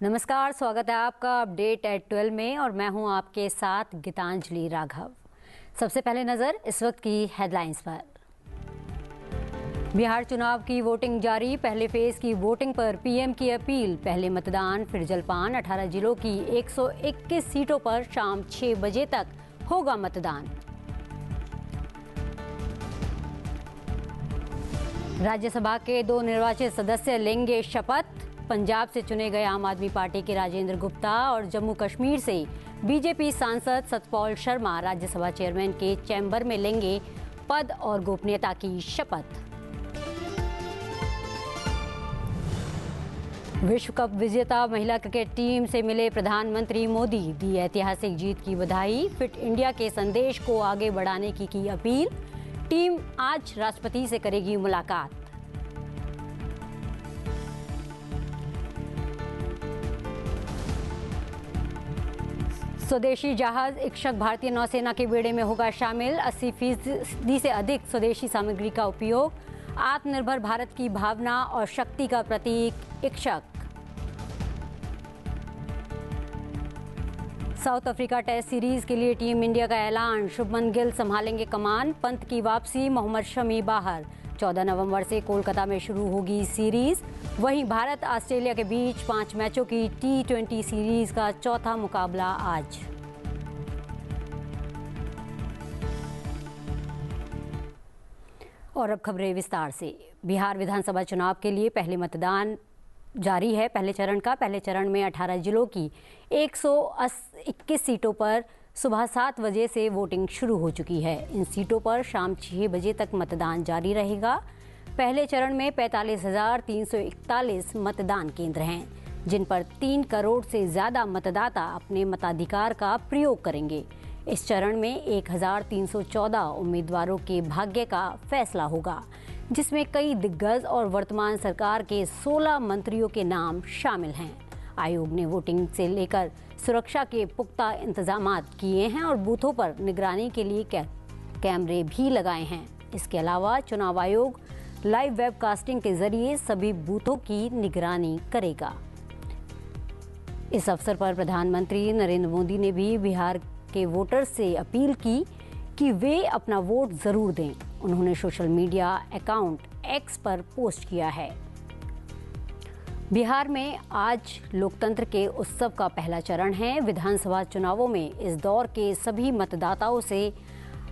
नमस्कार, स्वागत है आपका अपडेट एट 12 में और मैं हूं आपके साथ गीतांजलि राघव। सबसे पहले नजर इस वक्त की हेडलाइंस पर। बिहार चुनाव की वोटिंग जारी। पहले फेज की वोटिंग पर पीएम की अपील। पहले मतदान फिर जलपान। 18 जिलों की 121 सीटों पर शाम 6 बजे तक होगा मतदान। राज्यसभा के 2 निर्वाचित सदस्य लेंगे शपथ। पंजाब से चुने गए आम आदमी पार्टी के राजेंद्र गुप्ता और जम्मू कश्मीर से बीजेपी सांसद सतपाल शर्मा राज्यसभा चेयरमैन के चैम्बर में लेंगे पद और गोपनीयता की शपथ। विश्व कप विजेता महिला क्रिकेट टीम से मिले प्रधानमंत्री मोदी। दी ऐतिहासिक जीत की बधाई। फिट इंडिया के संदेश को आगे बढ़ाने की अपील। टीम आज राष्ट्रपति से करेगी मुलाकात। स्वदेशी जहाज इक्षक भारतीय नौसेना के बेड़े में होगा शामिल। 80% से अधिक स्वदेशी सामग्री का उपयोग। आत्मनिर्भर भारत की भावना और शक्ति का प्रतीक इक्षक। साउथ अफ्रीका टेस्ट सीरीज के लिए टीम इंडिया का ऐलान। शुभमन गिल संभालेंगे कमान। पंत की वापसी। मोहम्मद शमी बाहर। 14 नवंबर से कोलकाता में शुरू होगी सीरीज। वहीं भारत ऑस्ट्रेलिया के बीच 5 मैचों की T20 सीरीज का चौथा मुकाबला आज। और अब खबरें विस्तार से। बिहार विधानसभा चुनाव के लिए पहले मतदान जारी है। पहले चरण में 18 जिलों की 121 सीटों पर सुबह 7 बजे से वोटिंग शुरू हो चुकी है। इन सीटों पर शाम 6 बजे तक मतदान जारी रहेगा। पहले चरण में 45,341 मतदान केंद्र हैं, जिन पर 3 करोड़ से ज्यादा मतदाता अपने मताधिकार का प्रयोग करेंगे। इस चरण में 1,314 उम्मीदवारों के भाग्य का फैसला होगा, जिसमें कई दिग्गज और वर्तमान सरकार के 16 मंत्रियों के नाम शामिल हैं। आयोग ने वोटिंग से लेकर सुरक्षा के पुख्ता इंतजाम किए हैं और बूथों पर निगरानी के लिए कैमरे भी लगाए हैं। इसके अलावा चुनाव आयोग लाइव वेबकास्टिंग के जरिए सभी बूथों की निगरानी करेगा। इस अवसर पर प्रधानमंत्री नरेंद्र मोदी ने भी बिहार के वोटर्स से अपील की कि वे अपना वोट जरूर दें। उन्होंने सोशल मीडिया अकाउंट एक्स पर पोस्ट किया है। बिहार में आज लोकतंत्र के उत्सव का पहला चरण है। विधानसभा चुनावों में इस दौर के सभी मतदाताओं से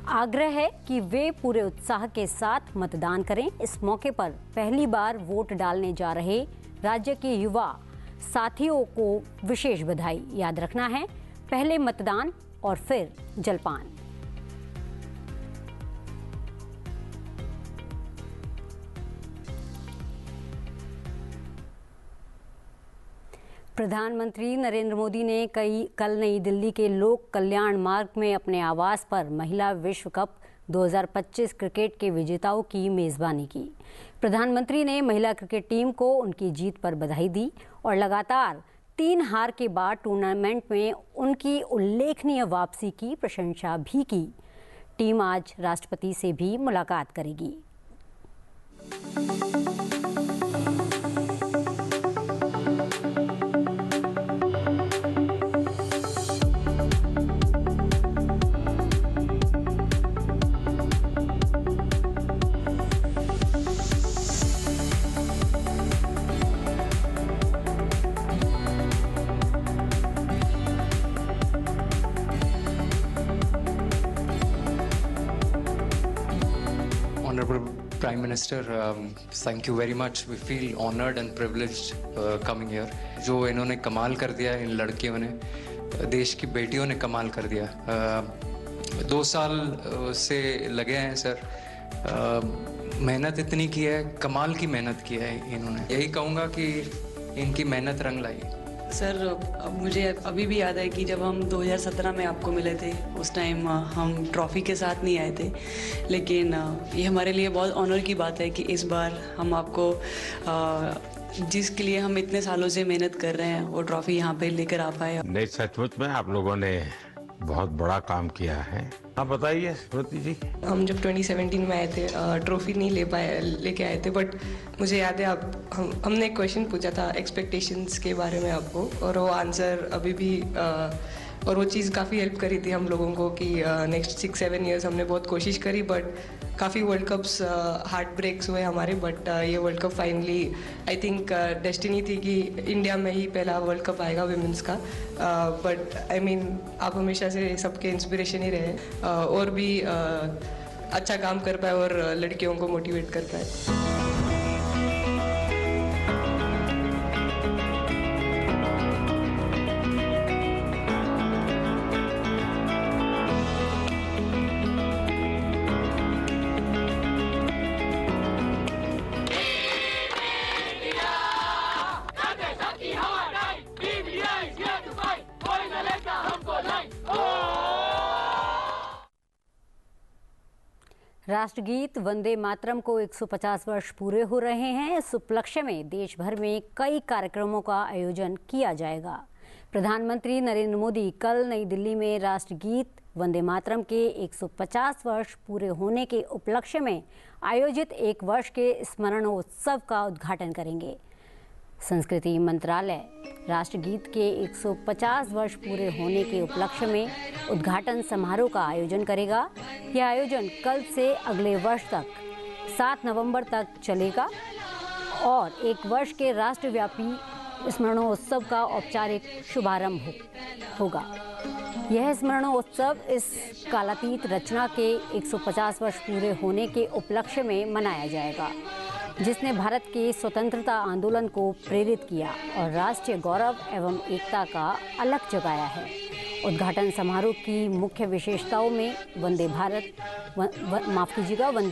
आग्रह है कि वे पूरे उत्साह के साथ मतदान करें। इस मौके पर पहली बार वोट डालने जा रहे राज्य के युवा साथियों को विशेष बधाई। याद रखना है, पहले मतदान और फिर जलपान। प्रधानमंत्री नरेंद्र मोदी ने कल नई दिल्ली के लोक कल्याण मार्ग में अपने आवास पर महिला विश्व कप 2025 क्रिकेट के विजेताओं की मेजबानी की। प्रधानमंत्री ने महिला क्रिकेट टीम को उनकी जीत पर बधाई दी और लगातार 3 हार के बाद टूर्नामेंट में उनकी उल्लेखनीय वापसी की प्रशंसा भी की। टीम आज राष्ट्रपति से भी मुलाकात करेगी। Honorable Prime Minister, thank you very much. We feel honored and privileged coming here. जो इन्होंने कमाल कर दिया, इन लड़कियों ने, देश की बेटियों ने कमाल कर दिया। 2 साल से लगे हैं सर। मेहनत इतनी की है, कमाल की मेहनत की है इन्होंने। यही कहूँगा कि इनकी मेहनत रंग लाई। सर, मुझे अभी भी याद है कि जब हम 2017 में आपको मिले थे, उस टाइम हम ट्रॉफ़ी के साथ नहीं आए थे, लेकिन ये हमारे लिए बहुत ऑनर की बात है कि इस बार हम आपको जिसके लिए हम इतने सालों से मेहनत कर रहे हैं वो ट्रॉफ़ी यहाँ पे लेकर आ पाए। नहीं, सचमुच में आप लोगों ने बहुत बड़ा काम किया है। आप बताइए स्मृति जी। हम जब 2017 में आए थे ट्रॉफी नहीं लेके आए थे, बट मुझे याद है हमने एक क्वेश्चन पूछा था एक्सपेक्टेशंस के बारे में आपको, और वो आंसर अभी भी और वो चीज़ काफ़ी हेल्प करी थी हम लोगों को कि नेक्स्ट 6-7 ईयर्स हमने बहुत कोशिश करी, बट काफ़ी वर्ल्ड कप्स हार्ट ब्रेक्स हुए हमारे, बट ये world cup finally I think destiny थी कि इंडिया में ही पहला वर्ल्ड कप आएगा विमेंस का। बट आई मीन आप हमेशा से सबके इंस्पिरेशन ही रहे, और भी अच्छा काम कर पाए और लड़कियों को मोटिवेट कर पाए। राष्ट्रगीत वंदे मातरम को 150 वर्ष पूरे हो रहे हैं। इस उपलक्ष्य में देश भर में कई कार्यक्रमों का आयोजन किया जाएगा। प्रधानमंत्री नरेंद्र मोदी कल नई दिल्ली में राष्ट्रगीत वंदे मातरम के 150 वर्ष पूरे होने के उपलक्ष्य में आयोजित एक वर्ष के स्मरणोत्सव का उद्घाटन करेंगे। संस्कृति मंत्रालय राष्ट्रगीत के 150 वर्ष पूरे होने के उपलक्ष्य में उद्घाटन समारोह का आयोजन करेगा। यह आयोजन कल से अगले वर्ष तक 7 नवंबर तक चलेगा और एक वर्ष के राष्ट्रव्यापी स्मरणोत्सव का औपचारिक शुभारंभ होगा। यह स्मरणोत्सव इस कालातीत रचना के 150 वर्ष पूरे होने के उपलक्ष्य में मनाया जाएगा, जिसने भारत के स्वतंत्रता आंदोलन को प्रेरित किया और राष्ट्रीय गौरव एवं एकता का अलख जगाया है। उद्घाटन समारोह की मुख्य विशेषताओं में वंदे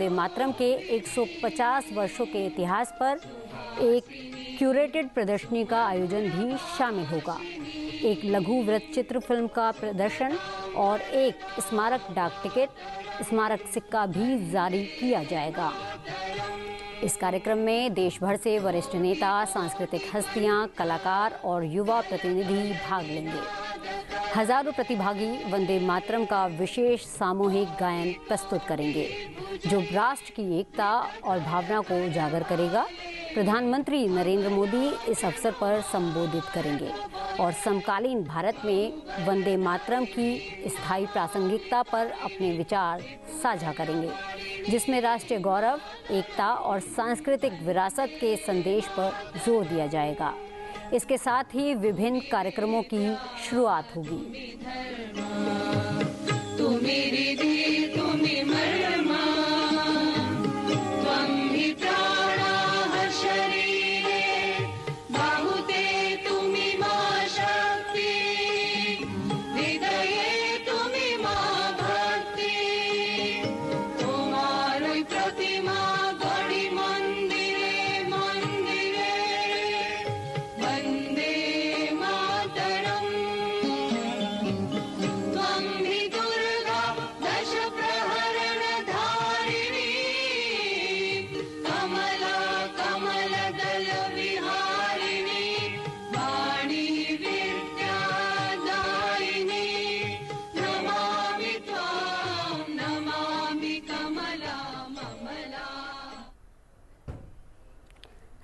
मातरम के 150 वर्षों के इतिहास पर एक क्यूरेटेड प्रदर्शनी का आयोजन भी शामिल होगा। एक लघु वृत्तचित्र फिल्म का प्रदर्शन और एक स्मारक डाक टिकट स्मारक सिक्का भी जारी किया जाएगा। इस कार्यक्रम में देश भर से वरिष्ठ नेता, सांस्कृतिक हस्तियां, कलाकार और युवा प्रतिनिधि भाग लेंगे। हजारों प्रतिभागी वंदे मातरम का विशेष सामूहिक गायन प्रस्तुत करेंगे, जो राष्ट्र की एकता और भावना को उजागर करेगा। प्रधानमंत्री नरेंद्र मोदी इस अवसर पर संबोधित करेंगे और समकालीन भारत में वंदे मातरम की स्थायी प्रासंगिकता पर अपने विचार साझा करेंगे, जिसमें राष्ट्रीय गौरव, एकता और सांस्कृतिक विरासत के संदेश पर जोर दिया जाएगा। इसके साथ ही विभिन्न कार्यक्रमों की शुरुआत होगी।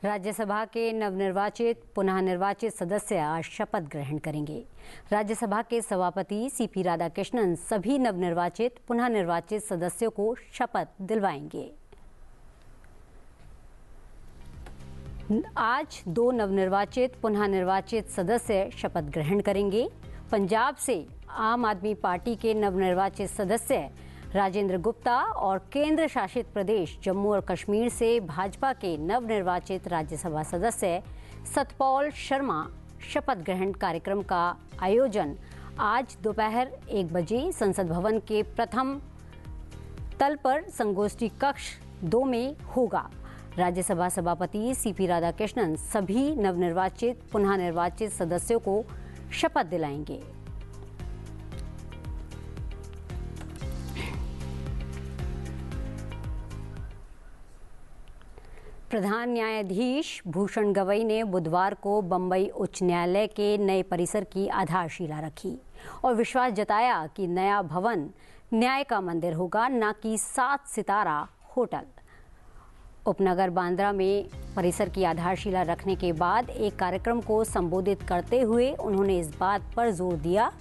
राज्यसभा के नवनिर्वाचित पुनः निर्वाचित सदस्य आज शपथ ग्रहण करेंगे। राज्यसभा के सभापति सीपी राधाकृष्णन सभी नवनिर्वाचित पुनः निर्वाचित सदस्यों को शपथ दिलवाएंगे। आज 2 नवनिर्वाचित पुनः निर्वाचित सदस्य शपथ ग्रहण करेंगे। पंजाब से आम आदमी पार्टी के नवनिर्वाचित सदस्य राजेंद्र गुप्ता और केंद्र शासित प्रदेश जम्मू और कश्मीर से भाजपा के नवनिर्वाचित राज्यसभा सदस्य सतपाल शर्मा शपथ ग्रहण कार्यक्रम का आयोजन आज दोपहर 1 बजे संसद भवन के प्रथम तल पर संगोष्ठी कक्ष 2 में होगा। राज्यसभा सभापति सीपी राधाकृष्णन सभी नवनिर्वाचित पुनः निर्वाचित सदस्यों को शपथ दिलाएंगे। प्रधान न्यायाधीश भूषण गवई ने बुधवार को बम्बई उच्च न्यायालय के नए परिसर की आधारशिला रखी। और विश्वास जताया कि नया भवन न्याय का मंदिर होगा, न कि 7 सितारा होटल। उपनगर बांद्रा में परिसर की आधारशिला रखने के बाद एक कार्यक्रम को संबोधित करते हुए उन्होंने इस बात पर जोर दिया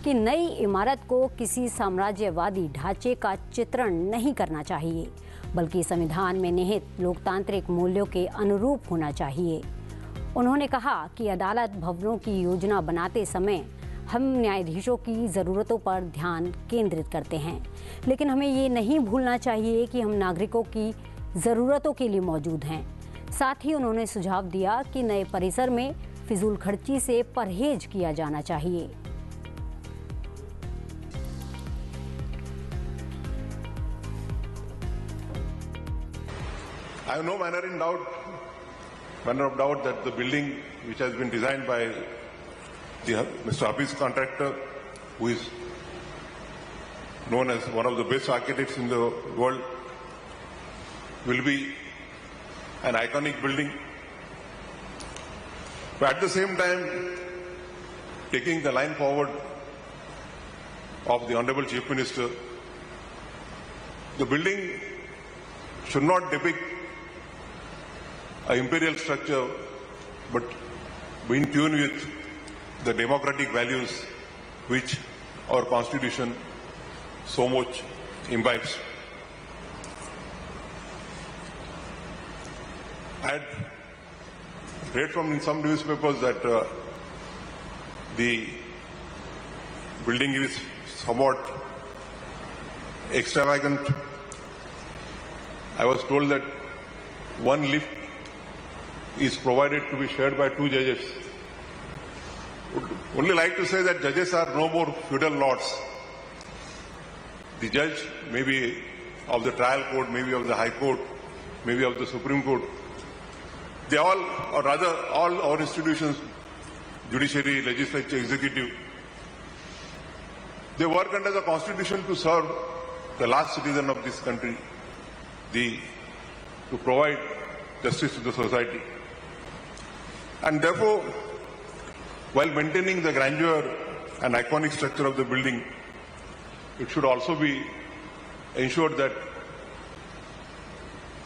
कि नई इमारत को किसी साम्राज्यवादी ढांचे का चित्रण नहीं करना चाहिए, बल्कि संविधान में निहित लोकतांत्रिक मूल्यों के अनुरूप होना चाहिए। उन्होंने कहा कि अदालत भवनों की योजना बनाते समय हम न्यायाधीशों की ज़रूरतों पर ध्यान केंद्रित करते हैं, लेकिन हमें ये नहीं भूलना चाहिए कि हम नागरिकों की ज़रूरतों के लिए मौजूद हैं। साथ ही उन्होंने सुझाव दिया कि नए परिसर में फिजूल खर्ची से परहेज किया जाना चाहिए। I have no manner of doubt that the building which has been designed by Mr. Abhi's contractor, who is known as one of the best architects in the world, will be an iconic building. But at the same time, taking the line forward of the Honorable Chief Minister, the building should not depict an imperial structure, but be in tune with the democratic values which our Constitution so much imbibes. I had read from in some newspapers that the building is somewhat extravagant. I was told that one lift is provided to be shared by 2 judges. Would only like to say that judges are no more feudal lords. The judge may be of the trial court, maybe of the high court, maybe of the Supreme Court. They all, or rather all our institutions, judiciary, legislature, executive, they work under the Constitution to serve the last citizen of this country, to provide justice to the society. And therefore, while maintaining the grandeur and iconic structure of the building, it should also be ensured that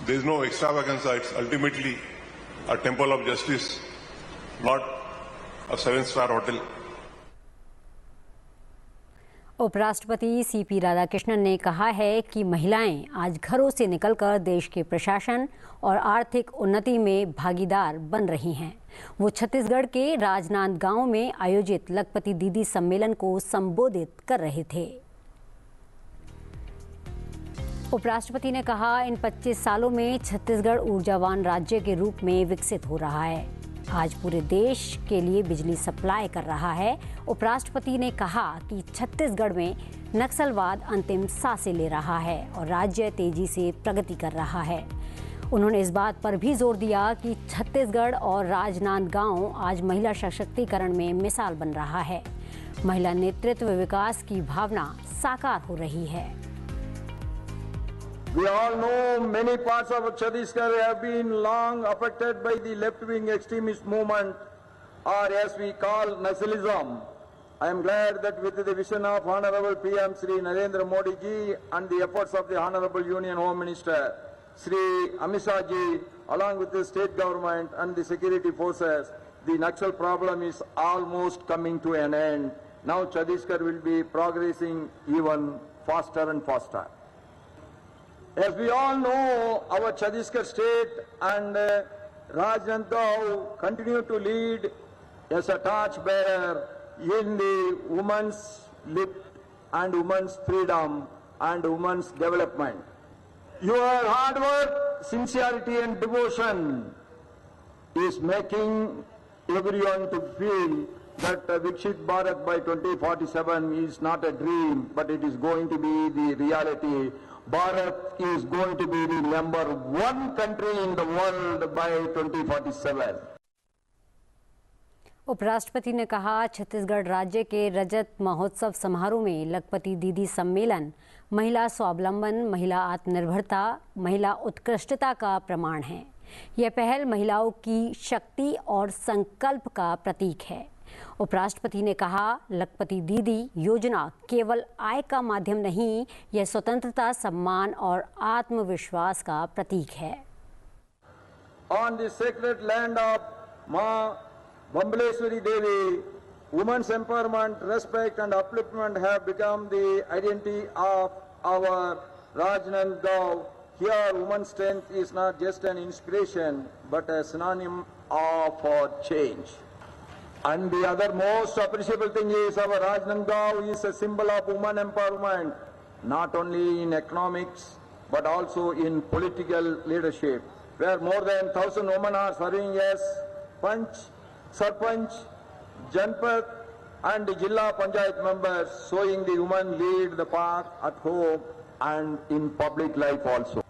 there is no extravaganza. It's ultimately a temple of justice, not a 7-star hotel. उपराष्ट्रपति CP Radhakrishnan ने कहा है कि महिलाएं आज घरों से निकलकर देश के प्रशासन और आर्थिक उन्नति में भागीदार बन रही हैं। वो छत्तीसगढ़ के राजनांदगांव में आयोजित लखपति दीदी सम्मेलन को संबोधित कर रहे थे। उपराष्ट्रपति ने कहा, इन 25 सालों में छत्तीसगढ़ ऊर्जावान राज्य के रूप में विकसित हो रहा है। आज पूरे देश के लिए बिजली सप्लाई कर रहा है। उपराष्ट्रपति ने कहा कि छत्तीसगढ़ में नक्सलवाद अंतिम सांसें ले रहा है और राज्य तेजी से प्रगति कर रहा है। उन्होंने इस बात पर भी जोर दिया कि छत्तीसगढ़ और राजनांदगांव आज महिला सशक्तिकरण में मिसाल बन रहा है। महिला नेतृत्व विकास की भावना साकार हो रही है। We all know many parts of Chhattisgarh have been long affected by the left-wing extremist movement, or as we call Naxalism. I am glad that with the vision of Honorable PM Shri Narendra Modi ji and the efforts of the Honorable Union Home Minister Shri Amit Shah ji, along with the state government and the security forces, the Naxal problem is almost coming to an end. Now Chhattisgarh will be progressing even faster and faster. As we all know, our Chhattisgarh state and Rajnandgaon continue to lead as a torchbearer in the women's lift and women's freedom and women's development. Your hard work, sincerity and devotion is making everyone to feel that Viksit Bharat by 2047 is not a dream, but it is going to be the reality. Bharat is going to be the #1 country in the world by 2047. उपराष्ट्रपति ने कहा, छत्तीसगढ़ राज्य के रजत महोत्सव समारोह में लखपति दीदी सम्मेलन महिला स्वावलंबन, महिला आत्मनिर्भरता, महिला उत्कृष्टता का प्रमाण है। यह पहल महिलाओं की शक्ति और संकल्प का प्रतीक है। उपराष्ट्रपति ने कहा, लखपति दीदी योजना केवल आय का माध्यम नहीं, यह स्वतंत्रता, सम्मान और आत्मविश्वास का प्रतीक है। On the sacred land of Ma Bambaleshwari Devi, women's empowerment, respect and upliftment have become the identity of our Rajnandgaon. Here, women's strength is not just an inspiration, but a synonym for change. And the other most appreciable thing is our Rajnandgaon is a symbol of women empowerment, not only in economics, but also in political leadership, where more than 1,000 women are serving as Panch, Sarpanch, Janpat and Jilla Panchayat members, showing the women lead the path at home and in public life also.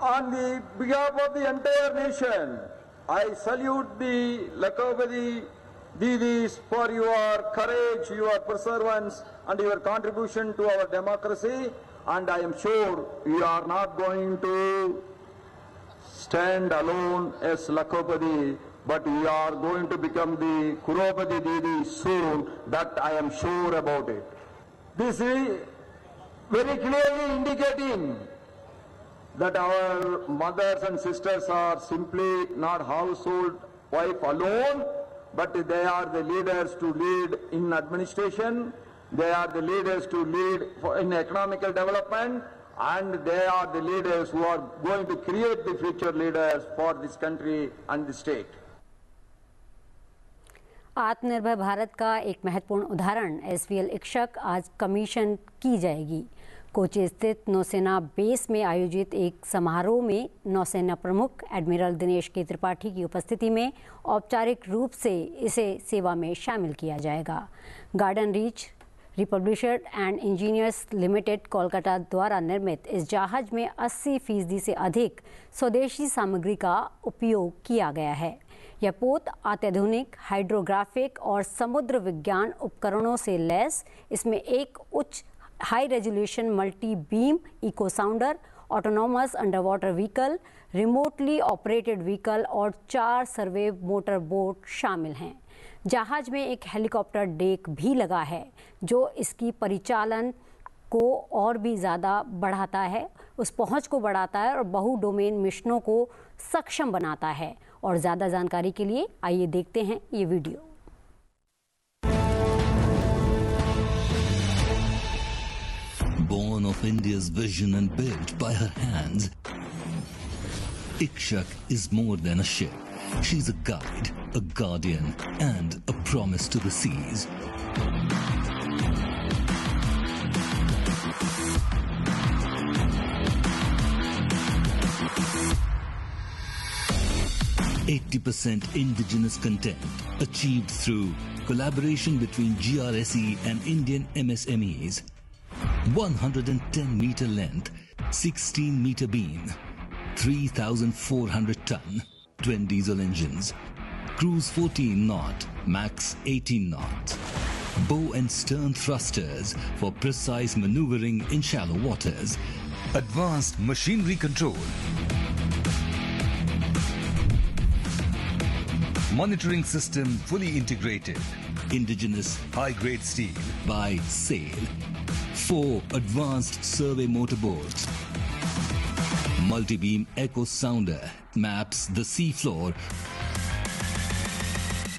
On the behalf of the entire nation, I salute the Lakhpati Didis for your courage, your perseverance and your contribution to our democracy, and I am sure you are not going to stand alone as Lakhpati, but we are going to become the Crorepati Didi soon, that I am sure about it. This is very clearly indicating that our mothers and sisters are simply not household wife alone, but they are the leaders to lead in administration, they are the leaders to lead in economical development, and they are the leaders who are going to create the future leaders for this country and the state. आत्मनिर्भर भारत का एक महत्वपूर्ण उदाहरण SVL Ikshak आज commission की जाएगी। कोची स्थित नौसेना बेस में आयोजित एक समारोह में नौसेना प्रमुख एडमिरल दिनेश के त्रिपाठी की उपस्थिति में औपचारिक रूप से इसे सेवा में शामिल किया जाएगा। Garden Reach Republisher and Engineers Limited Kolkata द्वारा निर्मित इस जहाज में 80% से अधिक स्वदेशी सामग्री का उपयोग किया गया है। यह पोत अत्याधुनिक हाइड्रोग्राफिक और समुद्र विज्ञान उपकरणों से लैस, इसमें एक उच्च high resolution multi beam echo sounder, autonomous underwater vehicle, remotely operated vehicle और 4 सर्वे मोटर बोट शामिल हैं। जहाज में एक हेलीकॉप्टर डेक भी लगा है जो इसकी परिचालन को और भी ज़्यादा बढ़ाता है, उस पहुंच को बढ़ाता है और बहु डोमेन मिशनों को सक्षम बनाता है। और ज़्यादा जानकारी के लिए आइए देखते हैं ये video. Born of India's vision and built by her hands, Ikshak is more than a ship. She's a guide, a guardian, and a promise to the seas. %80 indigenous content achieved through collaboration between GRSE and Indian MSMEs. 110-meter length, 16-meter beam, 3,400 ton, twin diesel engines, cruise 14 knot, max 18 knots, bow and stern thrusters for precise maneuvering in shallow waters, advanced machinery control, monitoring system fully integrated, indigenous high-grade steel by SAIL, 4 advanced survey motorboats, multi-beam echo sounder maps the sea floor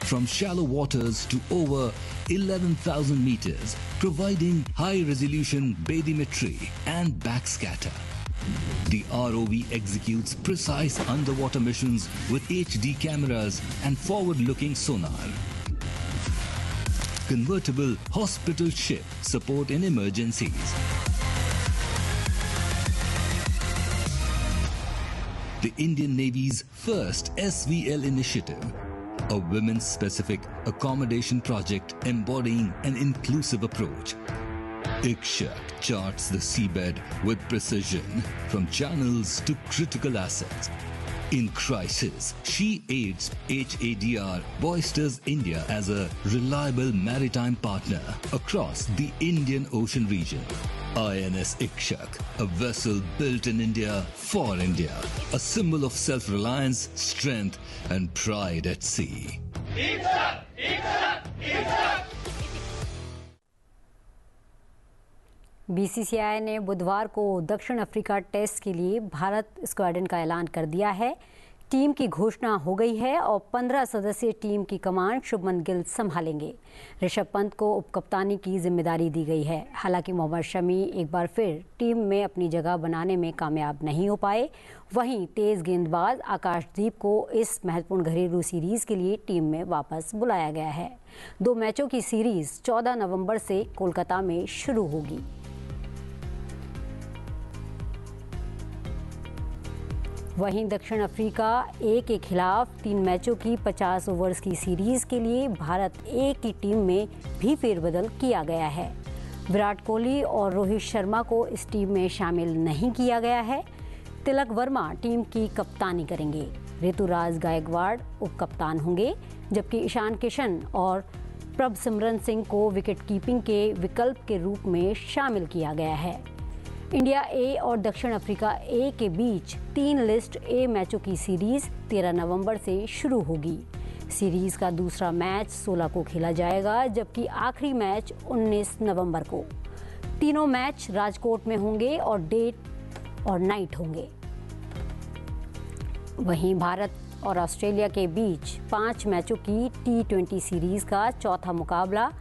from shallow waters to over 11,000 meters, providing high-resolution bathymetry and backscatter. The ROV executes precise underwater missions with HD cameras and forward-looking sonar. Convertible hospital ship support in emergencies. The Indian Navy's first SVL initiative, a women-specific accommodation project embodying an inclusive approach. Ikshak charts the seabed with precision, from channels to critical assets. In crisis, she aids HADR bolsters India as a reliable maritime partner across the Indian Ocean region. INS Ikshak, a vessel built in India for India, a symbol of self-reliance, strength and pride at sea. Ikshak! Ikshak! BCCI ने बुधवार को दक्षिण Africa test के लिए Bharat squadron का ऐलान कर दिया है। टीम की घोषणा हो गई है और 15 सदस्यीय टीम की कमान शुभमन गिल संभालेंगे। ऋषभ पंत को उपकप्तानी की जिम्मेदारी दी गई है। हालांकि मोहम्मद शमी एक बार फिर टीम में अपनी जगह बनाने में कामयाब नहीं हो पाए। वहीं तेज गेंदबाज आकाशदीप को इस महत्वपूर्ण घरेलू सीरीज के लिए टीम में वापस बुलाया गया है। 2 मैचों की सीरीज 14 नवंबर से कोलकाता में शुरू होगी। वहीं दक्षिण अफ्रीका ए के खिलाफ 3 मैचों की 50 ओवर्स की सीरीज के लिए भारत ए की टीम में भी फेरबदल किया गया है। विराट कोहली और रोहित शर्मा को इस टीम में शामिल नहीं किया गया है। तिलक वर्मा टीम की कप्तानी करेंगे। ऋतुराज गायकवाड़ उप कप्तान होंगे, जबकि ईशान किशन और प्रभसिमरन सिंह को विकेट कीपिंग के विकल्प के रूप में शामिल किया गया है। इंडिया ए और दक्षिण अफ्रीका ए के बीच 3 लिस्ट ए मैचों की सीरीज 13 नवंबर से शुरू होगी। सीरीज का दूसरा मैच 16 को खेला जाएगा, जबकि आखिरी मैच 19 नवंबर को। तीनों मैच राजकोट में होंगे और डे और नाइट होंगे। वहीं भारत और ऑस्ट्रेलिया के बीच 5 मैचों की T20 सीरीज का चौथा मुकाबला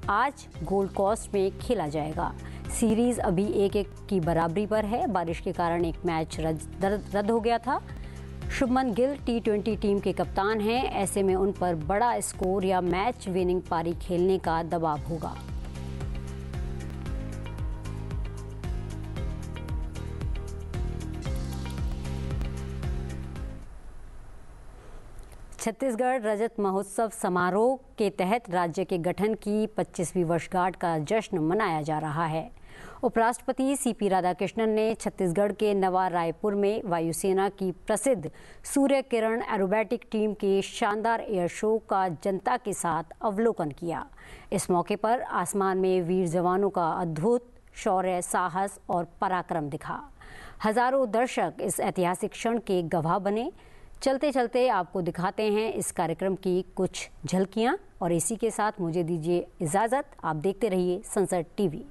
आज गोल्ड कोस्ट में खेला जाएगा। सीरीज अभी 1-1 की बराबरी पर है। बारिश के कारण एक मैच रद्द हो गया था। शुभमन गिल T20 टीम के कप्तान हैं। ऐसे में उन पर बड़ा स्कोर या मैच विनिंग पारी खेलने का दबाव होगा। छत्तीसगढ़ रजत महोत्सव समारोह के तहत राज्य के गठन की 25वीं वर्षगांठ का जश्न मनाया जा रहा है। उपराष्ट्रपति सीपी राधाकृष्णन ने छत्तीसगढ़ के नवा रायपुर में वायुसेना की प्रसिद्ध सूर्य किरण एरोबैटिक टीम के शानदार एयर शो का जनता के साथ अवलोकन किया। इस मौके पर आसमान में वीर जवानों का अद्भुत शौर्य, साहस और पराक्रम दिखा। हजारों दर्शक इस ऐतिहासिक क्षण के गवाह बने। चलते चलते आपको दिखाते हैं इस कार्यक्रम की कुछ झलकियां और इसी के साथ मुझे दीजिए इजाज़त। आप देखते रहिए सनसद टीवी।